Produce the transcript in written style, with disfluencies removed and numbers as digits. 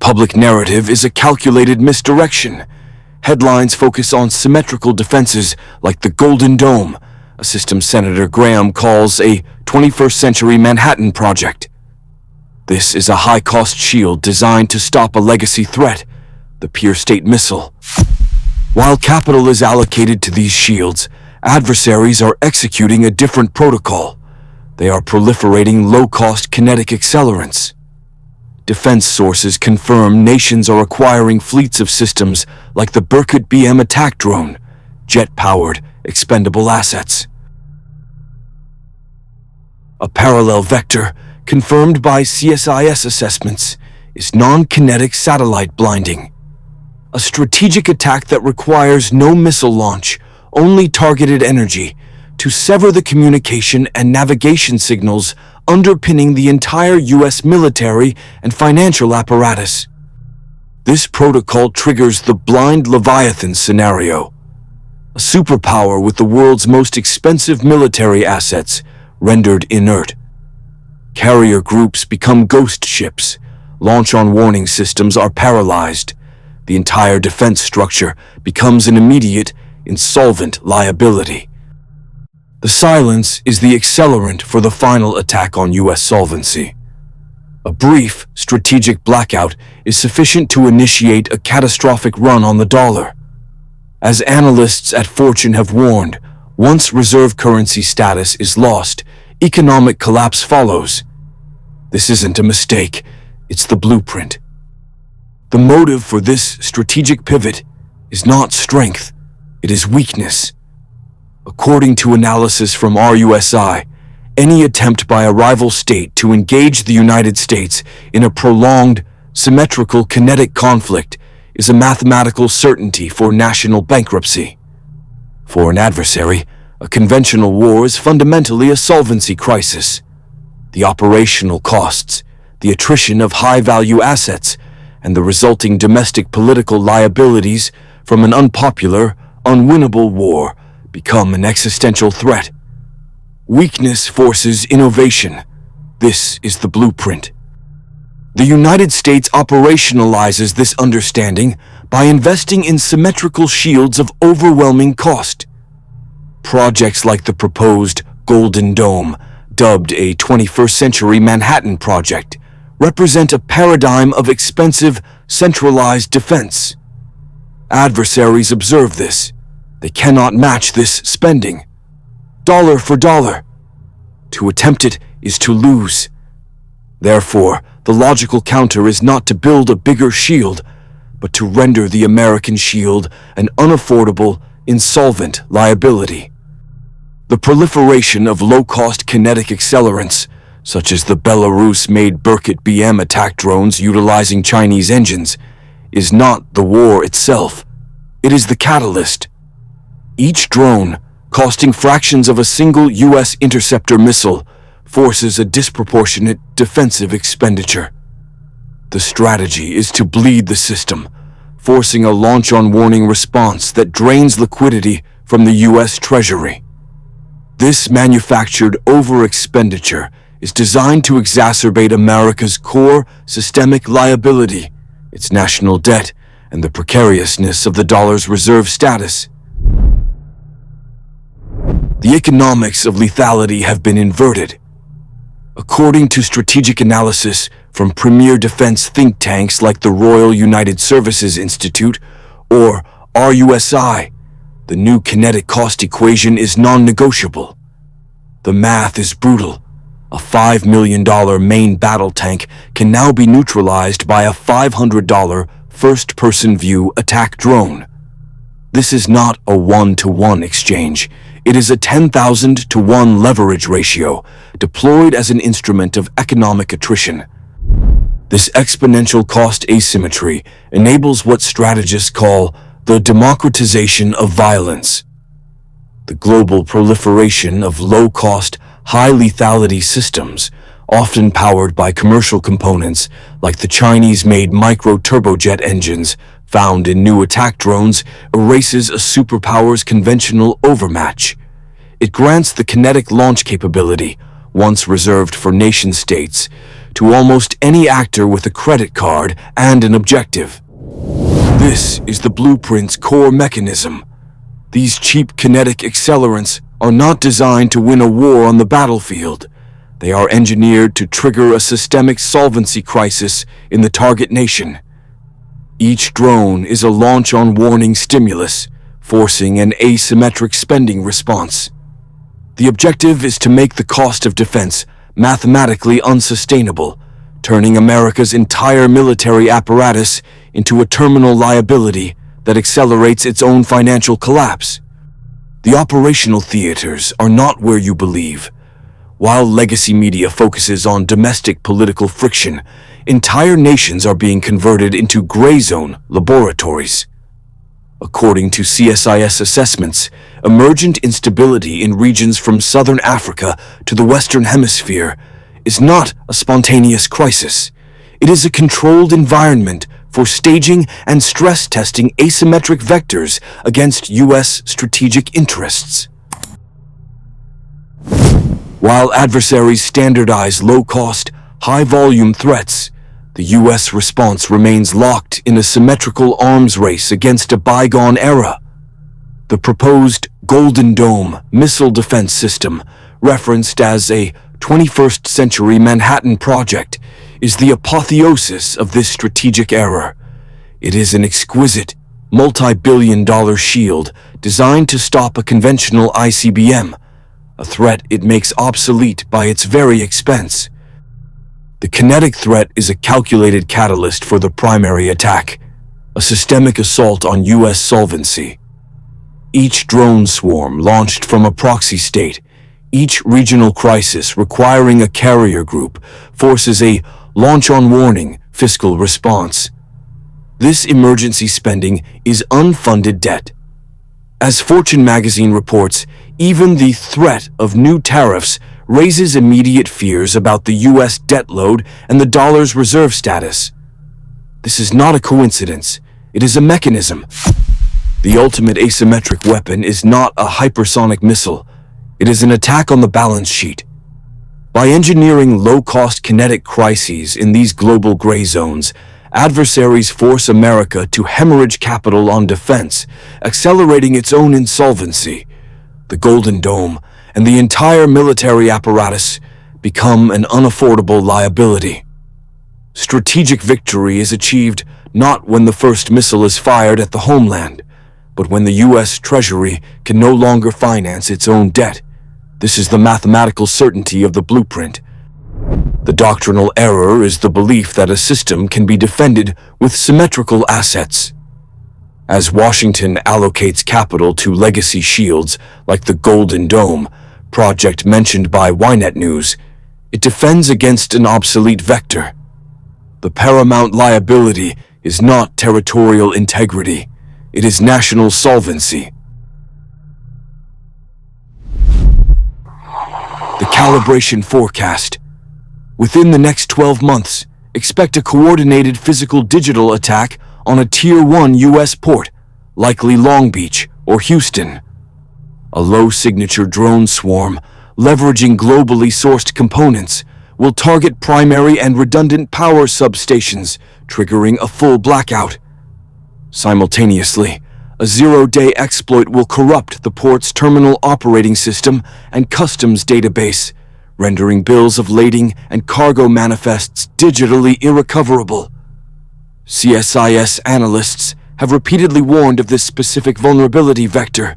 public narrative is a calculated misdirection. Headlines focus on symmetrical defenses like the Golden Dome, a system Senator Graham calls a 21st century Manhattan Project. This is a high-cost shield designed to stop a legacy threat, the Peer State Missile. While capital is allocated to these shields, adversaries are executing a different protocol. They are proliferating low-cost kinetic accelerants. Defense sources confirm nations are acquiring fleets of systems like the Berkut BM attack drone, jet-powered, expendable assets. A parallel vector, confirmed by CSIS assessments, is non-kinetic satellite blinding. A strategic attack that requires no missile launch, only targeted energy, to sever the communication and navigation signals underpinning the entire U.S. military and financial apparatus. This protocol triggers the blind Leviathan scenario, a superpower with the world's most expensive military assets rendered inert. Carrier groups become ghost ships, launch-on warning systems are paralyzed, the entire defense structure becomes an immediate, insolvent liability. The silence is the accelerant for the final attack on U.S. solvency. A brief, strategic blackout is sufficient to initiate a catastrophic run on the dollar. As analysts at Fortune have warned, once reserve currency status is lost, economic collapse follows. This isn't a mistake, it's the blueprint. The motive for this strategic pivot is not strength, it is weakness. According to analysis from RUSI, any attempt by a rival state to engage the United States in a prolonged, symmetrical kinetic conflict is a mathematical certainty for national bankruptcy. For an adversary, a conventional war is fundamentally a solvency crisis. The operational costs, the attrition of high-value assets, and the resulting domestic political liabilities from an unpopular, unwinnable war become an existential threat. Weakness forces innovation. This is the blueprint. The United States operationalizes this understanding by investing in symmetrical shields of overwhelming cost. Projects like the proposed Golden Dome, dubbed a 21st century Manhattan Project, represent a paradigm of expensive, centralized defense. Adversaries observe this. They cannot match this spending. Dollar for dollar. To attempt it is to lose. Therefore, the logical counter is not to build a bigger shield, but to render the American shield an unaffordable, insolvent liability. The proliferation of low-cost kinetic accelerants, such as the Belarus-made Berkut BM attack drones utilizing Chinese engines, is not the war itself. It is the catalyst. Each drone, costing fractions of a single U.S. interceptor missile, forces a disproportionate defensive expenditure. The strategy is to bleed the system, forcing a launch-on-warning response that drains liquidity from the U.S. Treasury. This manufactured over-expenditure is designed to exacerbate America's core systemic liability, its national debt, and the precariousness of the dollar's reserve status. The economics of lethality have been inverted. According to strategic analysis from premier defense think tanks like the Royal United Services Institute or RUSI, the new kinetic cost equation is non-negotiable. The math is brutal. A $5 million main battle tank can now be neutralized by a $500 first-person view attack drone. This is not a 1-to-1 exchange. It is a 10,000 to 1 leverage ratio, deployed as an instrument of economic attrition. This exponential cost asymmetry enables what strategists call the democratization of violence. The global proliferation of low-cost, high-lethality systems, often powered by commercial components like the Chinese-made micro-turbojet engines found in new attack drones, erases a superpower's conventional overmatch. It grants the kinetic launch capability, once reserved for nation-states, to almost any actor with a credit card and an objective. This is the Blueprint's core mechanism. These cheap kinetic accelerants are not designed to win a war on the battlefield. They are engineered to trigger a systemic solvency crisis in the target nation. Each drone is a launch-on-warning stimulus, forcing an asymmetric spending response. The objective is to make the cost of defense mathematically unsustainable, turning America's entire military apparatus into a terminal liability that accelerates its own financial collapse. The operational theaters are not where you believe. While legacy media focuses on domestic political friction, entire nations are being converted into gray zone laboratories. According to CSIS assessments, emergent instability in regions from southern Africa to the Western Hemisphere is not a spontaneous crisis. It is a controlled environment for staging and stress testing asymmetric vectors against U.S. strategic interests. While adversaries standardize low-cost, high-volume threats, the U.S. response remains locked in a symmetrical arms race against a bygone era. The proposed Golden Dome missile defense system, referenced as a 21st century Manhattan Project, is the apotheosis of this strategic error. It is an exquisite, multi-billion-dollar shield designed to stop a conventional ICBM, a threat it makes obsolete by its very expense. The kinetic threat is a calculated catalyst for the primary attack, a systemic assault on U.S. solvency. Each drone swarm launched from a proxy state, each regional crisis requiring a carrier group, forces a launch-on-warning fiscal response. This emergency spending is unfunded debt. As Fortune magazine reports, even the threat of new tariffs raises immediate fears about the U.S. debt load and the dollar's reserve status. This is not a coincidence. It is a mechanism. The ultimate asymmetric weapon is not a hypersonic missile. It is an attack on the balance sheet. By engineering low-cost kinetic crises in these global gray zones, adversaries force America to hemorrhage capital on defense, accelerating its own insolvency. The Golden Dome and the entire military apparatus become an unaffordable liability. Strategic victory is achieved not when the first missile is fired at the homeland, but when the U.S. Treasury can no longer finance its own debt. This is the mathematical certainty of the Blueprint. The doctrinal error is the belief that a system can be defended with symmetrical assets. As Washington allocates capital to legacy shields like the Golden Dome, project mentioned by Ynet News, it defends against an obsolete vector. The paramount liability is not territorial integrity, it is national solvency. The calibration forecast. Within the next 12 months, expect a coordinated physical-digital attack on a Tier 1 U.S. port, likely Long Beach or Houston. A low-signature drone swarm, leveraging globally sourced components, will target primary and redundant power substations, triggering a full blackout. Simultaneously, a zero-day exploit will corrupt the port's terminal operating system and customs database, rendering bills of lading and cargo manifests digitally irrecoverable. CSIS analysts have repeatedly warned of this specific vulnerability vector,